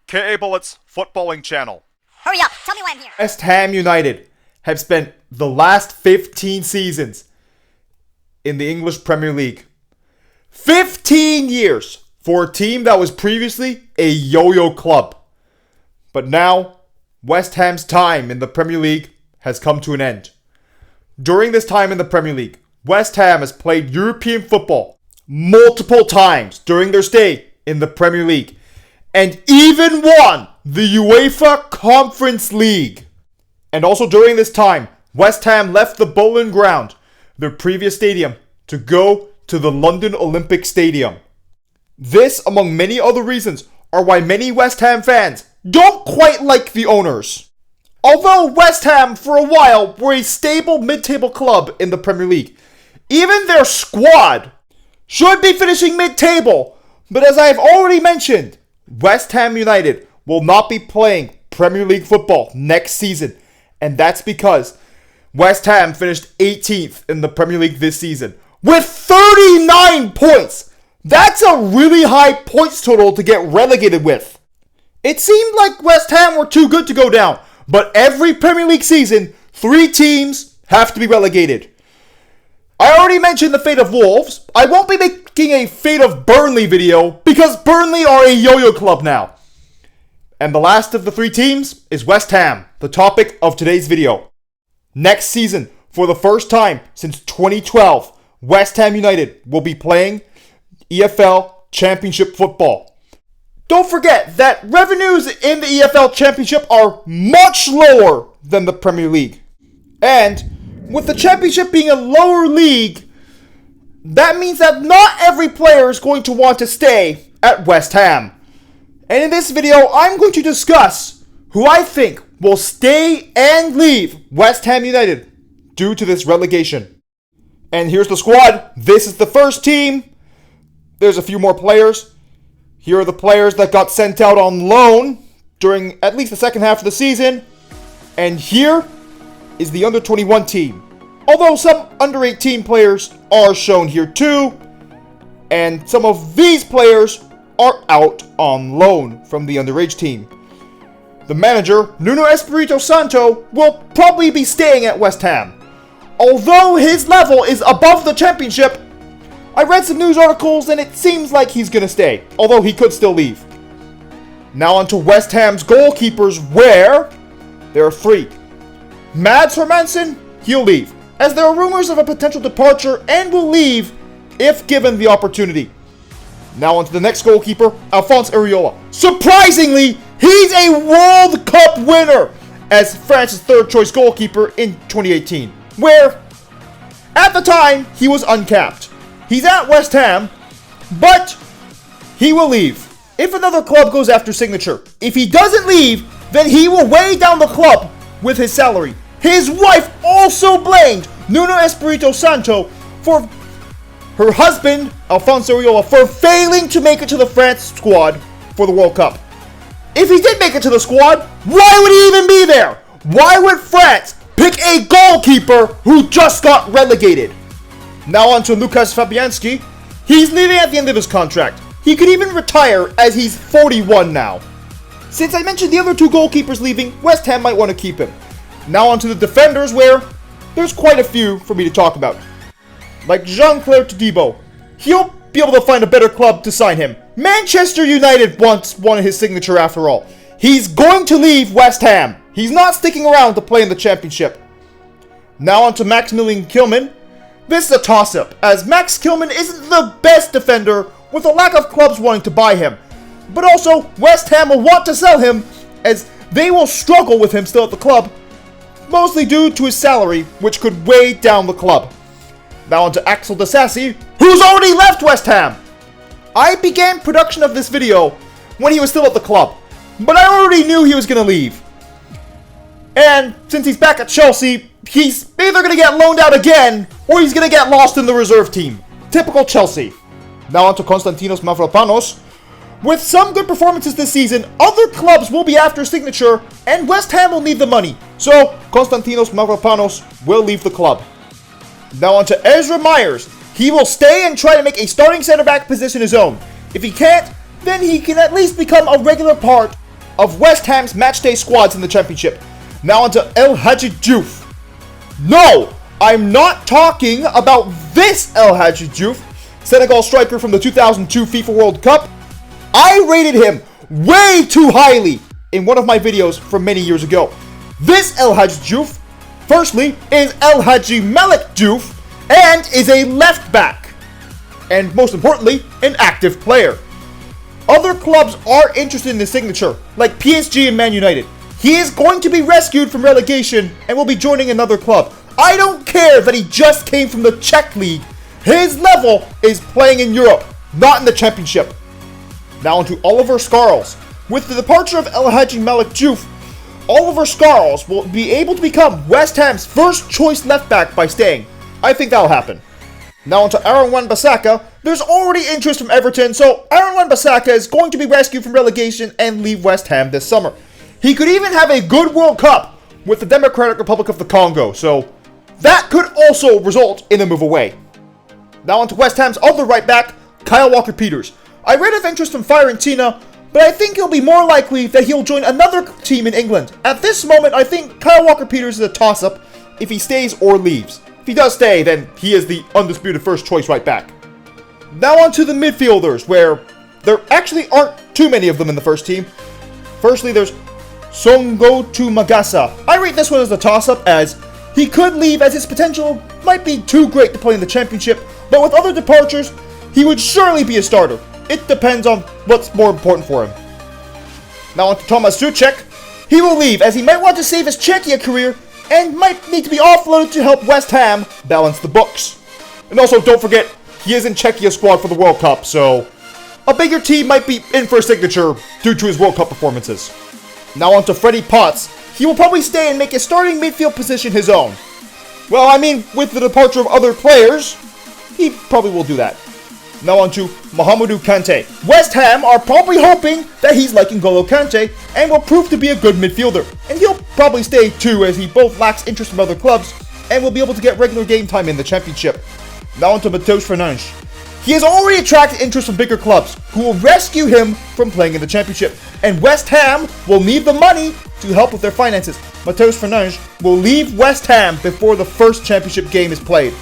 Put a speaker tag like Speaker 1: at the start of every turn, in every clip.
Speaker 1: KA Bullet's footballing channel.
Speaker 2: Hurry up, tell me why I'm here.
Speaker 3: West Ham United have spent the last 15 seasons in the English Premier League. 15 years for a team that was previously a yo-yo club. But now, West Ham's time in the Premier League has come to an end. During this time in the Premier League, West Ham has played European football multiple times during their stay in the Premier League, and even won the UEFA Conference League. And also during this time, West Ham left the Bowling Ground, their previous stadium, to go to the London Olympic Stadium. This, among many other reasons, are why many West Ham fans don't quite like the owners. Although West Ham, for a while, were a stable mid-table club in the Premier League, even their squad should be finishing mid-table. But as I have already mentioned, West Ham United will not be playing Premier League football next season. And that's because West Ham finished 18th in the Premier League this season with 39 points. That's a really high points total to get relegated with. It seemed like West Ham were too good to go down, but every Premier League season, 3 teams have to be relegated. I already mentioned the fate of Wolves. I won't be making a fate of Burnley video because Burnley are a yo-yo club now. And the last of the 3 teams is West Ham, the topic of today's video. Next season, for the first time since 2012, West Ham United will be playing EFL Championship football. Don't forget that revenues in the EFL Championship are much lower than the Premier League. And with the Championship being a lower league, that means that not every player is going to want to stay at West Ham. And in this video, I'm going to discuss who I think will stay and leave West Ham United due to this relegation. And here's the squad. This is the first team. There's a few more players. Here are the players that got sent out on loan during at least the second half of the season. And here is the under-21 team. Although some under-18 players are shown here too. And some of these players are out on loan from the underage team. The manager, Nuno Espirito Santo, will probably be staying at West Ham. Although his level is above the Championship, I read some news articles and it seems like he's gonna stay, although he could still leave. Now onto West Ham's goalkeepers, where there are 3. Mads Hermansen, he'll leave, as there are rumors of a potential departure and will leave if given the opportunity. Now onto the next goalkeeper, Alphonse Areola. Surprisingly, he's a World Cup winner as France's third choice goalkeeper in 2018, where at the time he was uncapped. He's at West Ham, but he will leave if another club goes after signature. If he doesn't leave, then he will weigh down the club with his salary. His wife also blamed Nuno Espirito Santo for her husband, Alphonse Areola, for failing to make it to the France squad for the World Cup. If he did make it to the squad, why would he even be there? Why would France pick a goalkeeper who just got relegated? Now on to Lukas Fabianski. He's leaving at the end of his contract. He could even retire as he's 41 now. Since I mentioned the other 2 goalkeepers leaving, West Ham might want to keep him. Now on to the defenders, where there's quite a few for me to talk about. Like Jean-Claire Todibo. He'll be able to find a better club to sign him. Manchester United once wanted his signature after all. He's going to leave West Ham. He's not sticking around to play in the Championship. Now on to Maximilian Kilman. This is a toss-up, as Max Kilman isn't the best defender with a lack of clubs wanting to buy him. But also, West Ham will want to sell him, as they will struggle with him still at the club, mostly due to his salary, which could weigh down the club. Now on to Axel Disasi, who's already left West Ham! I began production of this video when he was still at the club, but I already knew he was going to leave. And since he's back at Chelsea, he's either going to get loaned out again, or he's going to get lost in the reserve team. Typical Chelsea. Now on to Konstantinos Mavropanos. With some good performances this season, other clubs will be after signature, and West Ham will need the money. So, Konstantinos Mavropanos will leave the club. Now on to Ezra Myers. He will stay and try to make a starting center back position his own. If he can't, then he can at least become a regular part of West Ham's matchday squads in the Championship. Now onto El Hadji Diouf. No, I'm not talking about this El Hadji Diouf, Senegal striker from the 2002 FIFA World Cup. I rated him way too highly in one of my videos from many years ago. This El Hadji Diouf, firstly, is El Hadji Malick Diouf and is a left back. And most importantly, an active player. Other clubs are interested in his signature, like PSG and Man United. He is going to be rescued from relegation and will be joining another club. I don't care that he just came from the Czech League. His level is playing in Europe, not in the Championship. Now onto Oliver Scarles. With the departure of El Hadji Malick Diouf, Oliver Scarles will be able to become West Ham's first choice left back by staying. I think that'll happen. Now onto Aaron Wan-Bissaka. There's already interest from Everton, so Aaron Wan-Bissaka is going to be rescued from relegation and leave West Ham this summer. He could even have a good World Cup with the Democratic Republic of the Congo, so that could also result in a move away. Now onto West Ham's other right back, Kyle Walker-Peters. I read of interest from Fiorentina, but I think it'll be more likely that he'll join another team in England. At this moment, I think Kyle Walker-Peters is a toss-up if he stays or leaves. If he does stay, then he is the undisputed first choice right back. Now on to the midfielders, where there actually aren't too many of them in the first team. Firstly, there's Songo'o Magasa. I rate this one as a toss-up, as he could leave as his potential might be too great to play in the Championship, but with other departures, he would surely be a starter. It depends on what's more important for him. Now on to Tomas Souček. He will leave as he might want to save his Czechia career and might need to be offloaded to help West Ham balance the books. And also, don't forget, he is in Czechia's squad for the World Cup, so a bigger team might be in for a signature due to his World Cup performances. Now on to Freddie Potts. He will probably stay and make his starting midfield position his own. Well, I mean, with the departure of other players, he probably will do that. Now on to Mahamadou Kante. West Ham are probably hoping that he's like N'Golo Kante and will prove to be a good midfielder. And he'll probably stay too, as he both lacks interest from other clubs and will be able to get regular game time in the Championship. Now on to Matheus Fernandes. He has already attracted interest from bigger clubs who will rescue him from playing in the Championship. And West Ham will need the money to help with their finances. Matheus Fernandes will leave West Ham before the first Championship game is played.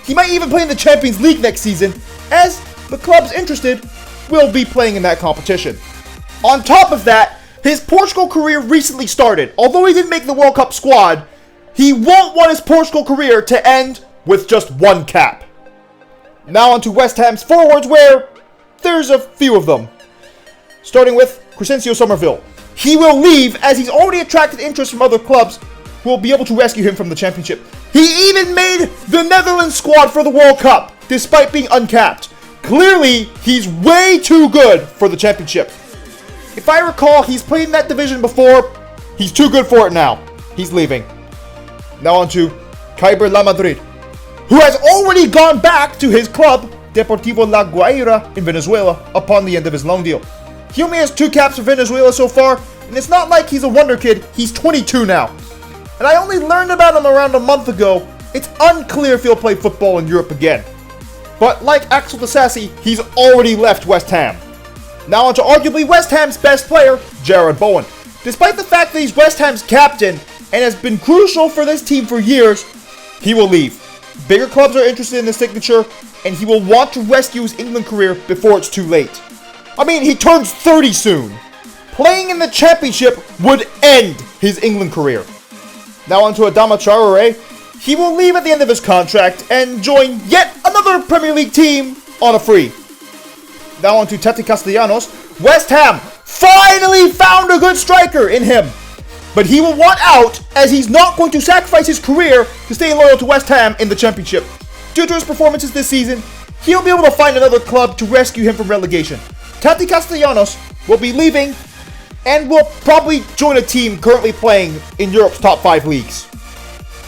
Speaker 3: He might even play in the Champions League next season, as the clubs interested will be playing in that competition. On top of that, his Portugal career recently started. Although he didn't make the World Cup squad, he won't want his Portugal career to end with just one cap. Now on to West Ham's forwards, where there's a few of them. Starting with Crescencio Somerville. He will leave as he's already attracted interest from other clubs who will be able to rescue him from the Championship. He even made the Netherlands squad for the World Cup, despite being uncapped. Clearly, he's way too good for the Championship. If I recall, he's played in that division before. He's too good for it now. He's leaving. Now on to Kaiber La Madrid, who has already gone back to his club, Deportivo La Guaira in Venezuela, upon the end of his loan deal. He only has 2 caps for Venezuela so far, and it's not like he's a wonder kid. He's 22 now. And I only learned about him around a month ago. It's unclear if he'll play football in Europe again. But like Axel Disasi, he's already left West Ham. Now on to arguably West Ham's best player, Jared Bowen. Despite the fact that he's West Ham's captain and has been crucial for this team for years, he will leave. Bigger clubs are interested in the signature, and he will want to rescue his England career before it's too late. I mean, he turns 30 soon. Playing in the Championship would end his England career. Now on to Adama Traore. He will leave at the end of his contract and join yet another Premier League team on a free. Now on to Tati Castellanos. West Ham finally found a good striker in him. But he will want out, as he's not going to sacrifice his career to stay loyal to West Ham in the Championship. Due to his performances this season, he'll be able to find another club to rescue him from relegation. Tati Castellanos will be leaving and will probably join a team currently playing in Europe's top 5 leagues.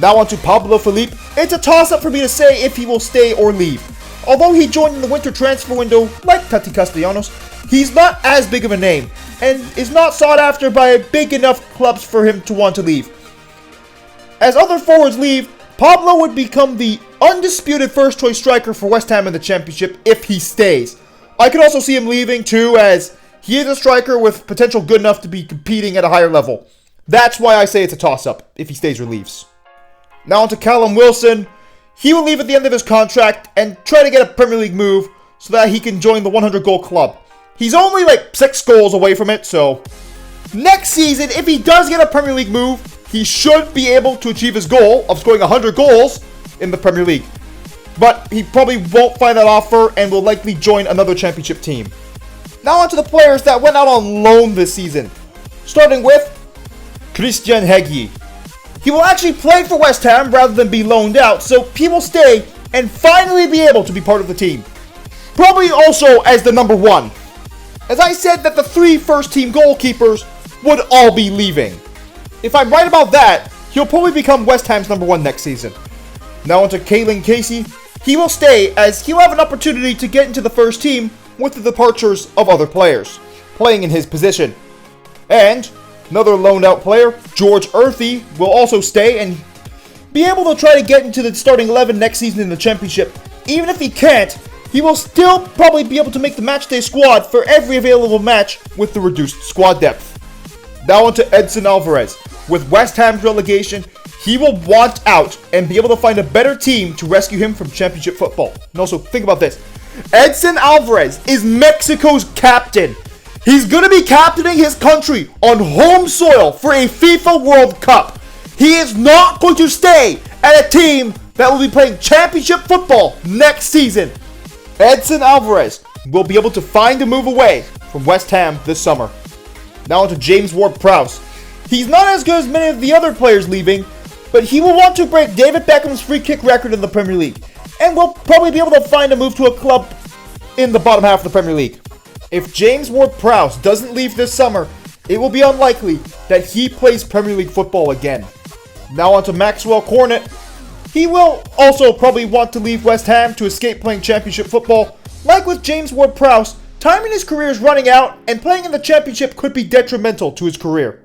Speaker 3: Now on to Pablo Filipe. It's a toss-up for me to say if he will stay or leave. Although he joined in the winter transfer window like Tati Castellanos, he's not as big of a name and is not sought after by big enough clubs for him to want to leave. As other forwards leave, Pablo would become the undisputed first choice striker for West Ham in the Championship if he stays. I could also see him leaving too, as He is a striker with potential good enough to be competing at a higher level. That's why I say it's a toss-up if he stays or leaves. Now on to Callum Wilson. He will leave at the end of his contract and try to get a Premier League move so that he can join the 100-goal club. He's only like 6 goals away from it, so next season, if he does get a Premier League move, he should be able to achieve his goal of scoring 100 goals in the Premier League. But he probably won't find that offer and will likely join another championship team. Now on to the players that went out on loan this season. Starting with Christian Hegyi. He will actually play for West Ham rather than be loaned out, so he will stay and finally be able to be part of the team. Probably also as the number 1. As I said that the 3 first-team goalkeepers would all be leaving. If I'm right about that, he'll probably become West Ham's number 1 next season. Now on to Caelan Casey. He will stay as he'll have an opportunity to get into the first team with the departures of other players playing in his position. And another loaned out player, George Earthy, will also stay and be able to try to get into the starting 11 next season in the Championship. Even if he can't, he will still probably be able to make the matchday squad for every available match with the reduced squad depth. Now on to Edson Alvarez. With West Ham's relegation, he will want out and be able to find a better team to rescue him from Championship football. And also, think about this. Edson Alvarez is Mexico's captain. He's going to be captaining his country on home soil for a FIFA World Cup. He is not going to stay at a team that will be playing Championship football next season. Edson Alvarez will be able to find a move away from West Ham this summer. Now on to James Ward-Prowse. He's not as good as many of the other players leaving, but he will want to break David Beckham's free kick record in the Premier League, and will probably be able to find a move to a club in the bottom half of the Premier League. If James Ward-Prowse doesn't leave this summer, it will be unlikely that he plays Premier League football again. Now on to Maxwell Cornet. He will also probably want to leave West Ham to escape playing Championship football. Like with James Ward-Prowse, time in his career is running out, and playing in the Championship could be detrimental to his career.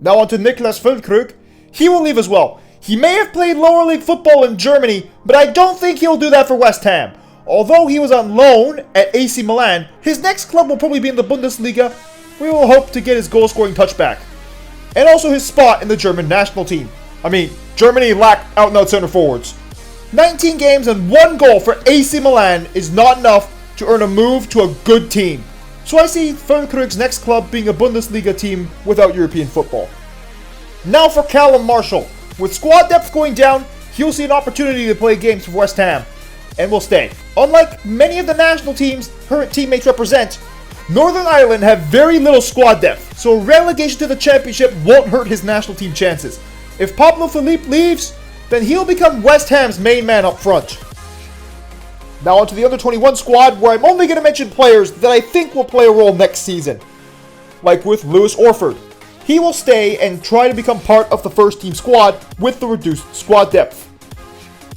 Speaker 3: Now on to Niklas Füllkrug. He will leave as well. He may have played lower league football in Germany, but I don't think he'll do that for West Ham. Although he was on loan at AC Milan, his next club will probably be in the Bundesliga. We will hope to get his goal-scoring touchback. And also his spot in the German national team. Germany lacked out-and-out center forwards. 19 games and 1 goal for AC Milan is not enough to earn a move to a good team. So I see Füllkrug's next club being a Bundesliga team without European football. Now for Callum Marshall. With squad depth going down, he'll see an opportunity to play games for West Ham and will stay. Unlike many of the national teams her teammates represent, Northern Ireland have very little squad depth, so relegation to the Championship won't hurt his national team chances. If Pablo Philippe leaves, then he'll become West Ham's main man up front. Now onto the under-21 squad, where I'm only going to mention players that I think will play a role next season. Like with Lewis Orford. He will stay and try to become part of the first-team squad with the reduced squad depth.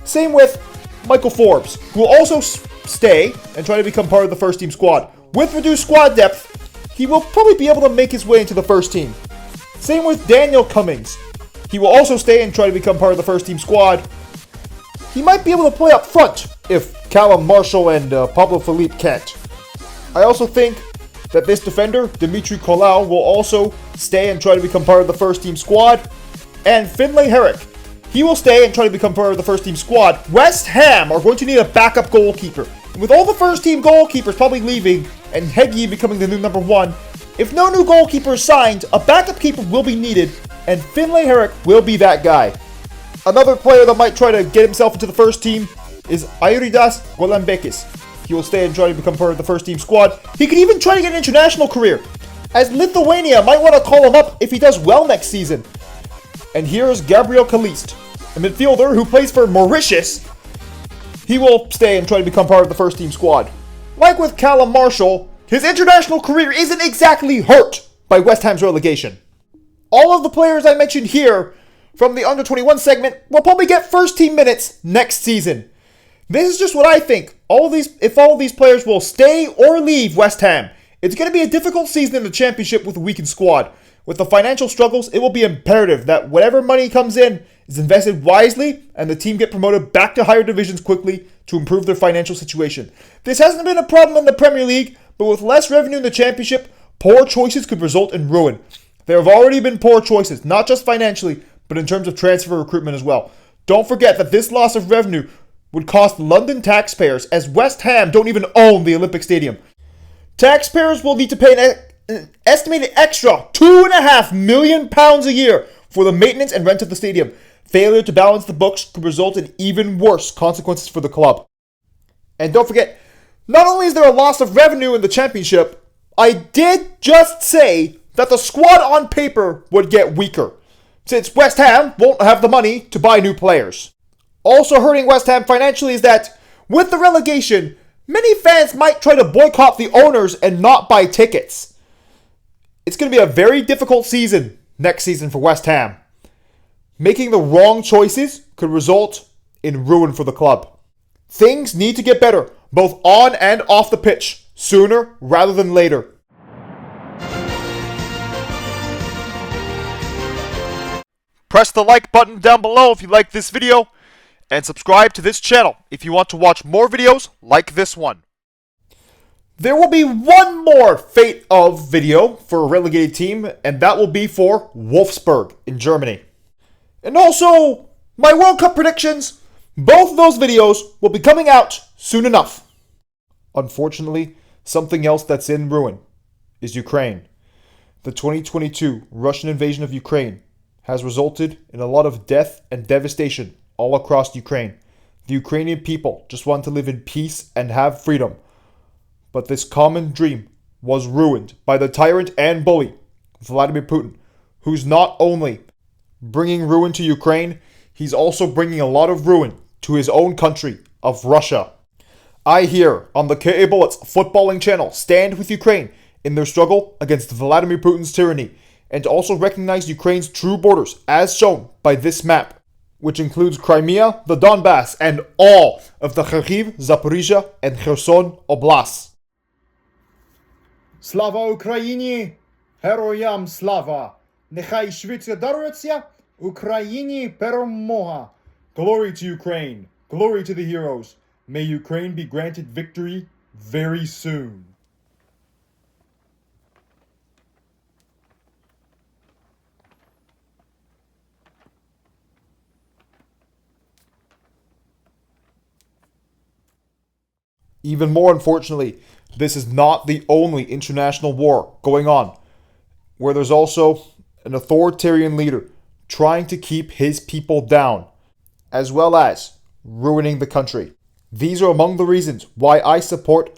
Speaker 3: Same with Michael Forbes, who will also stay and try to become part of the first-team squad. With reduced squad depth, he will probably be able to make his way into the first team. Same with Daniel Cummings. He will also stay and try to become part of the first-team squad. He might be able to play up front if Callum Marshall and Pablo Philippe can't. I also think that this defender, Dimitri Colau, will also stay and try to become part of the first-team squad. And Finlay Herrick, he will stay and try to become part of the first-team squad. West Ham are going to need a backup goalkeeper. And with all the first-team goalkeepers probably leaving and Hegyi becoming the new number 1, if no new goalkeeper is signed, a backup keeper will be needed, and Finlay Herrick will be that guy. Another player that might try to get himself into the first team is Airidas Golambekis. He will stay and try to become part of the first team squad. He could even try to get an international career, as Lithuania might want to call him up if he does well next season. And here's Gabriel Kalist, a midfielder who plays for Mauritius. He will stay and try to become part of the first team squad. Like with Callum Marshall, his international career isn't exactly hurt by West Ham's relegation. All of the players I mentioned here from the under-21 segment will probably get first team minutes next season. This is just what I think. If all of these players will stay or leave West Ham, it's going to be a difficult season in the Championship with a weakened squad. With the financial struggles, it will be imperative that whatever money comes in is invested wisely and the team get promoted back to higher divisions quickly to improve their financial situation. This hasn't been a problem in the Premier League, but with less revenue in the Championship, Poor choices could result in ruin. There have already been poor choices, not just financially, but in terms of transfer recruitment as well. Don't forget that this loss of revenue would cost London taxpayers, as West Ham don't even own the Olympic Stadium. Taxpayers will need to pay an estimated extra £2.5 million a year for the maintenance and rent of the stadium. Failure to balance the books could result in even worse consequences for the club. And don't forget, not only is there a loss of revenue in the championship, I did just say that the squad on paper would get weaker, since West Ham won't have the money to buy new players. Also hurting West Ham financially is that, with the relegation, many fans might try to boycott the owners and not buy tickets. It's going to be a very difficult season next season for West Ham. Making the wrong choices could result in ruin for the club. Things need to get better, both on and off the pitch, sooner rather than later.
Speaker 1: Press the like button down below if you like this video, and subscribe to this channel if you want to watch more videos like this one.
Speaker 3: There will be one more fate of video for a relegated team, and that will be for Wolfsburg in Germany. And also, my World Cup predictions. Both of those videos will be coming out soon enough. Unfortunately, something else that's in ruin is Ukraine. The 2022 Russian invasion of Ukraine has resulted in a lot of death and devastation all across Ukraine. The Ukrainian people just want to live in peace and have freedom. But this common dream was ruined by the tyrant and bully, Vladimir Putin, who's not only bringing ruin to Ukraine, he's also bringing a lot of ruin to his own country of Russia. I here on the KA Bullets footballing channel stand with Ukraine in their struggle against Vladimir Putin's tyranny, and also recognize Ukraine's true borders as shown by this map, which includes Crimea, the Donbass, and all of the Kharkiv, Zaporizhia, and Kherson Oblasts.
Speaker 2: Слава Україні! Героям слава! Нехай швидше дарується Україні перемога! Glory to Ukraine! Glory to the heroes! May Ukraine be granted victory very soon.
Speaker 3: Even more unfortunately, this is not the only international war going on, where there's also an authoritarian leader trying to keep his people down, as well as ruining the country. These are among the reasons why I support